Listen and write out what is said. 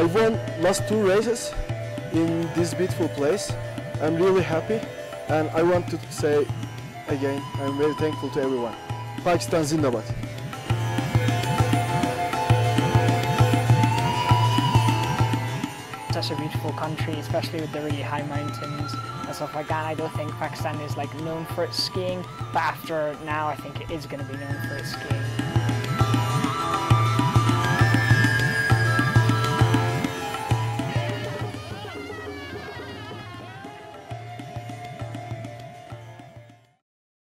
I won last 2 races in this beautiful place. I'm really happy, and I want to say again, I'm very thankful to everyone. Pakistan Zindabad. Such a beautiful country, especially with the really high mountains and stuff like that. I don't think Pakistan is like known for its skiing, but after now I think it is going to be known for its skiing.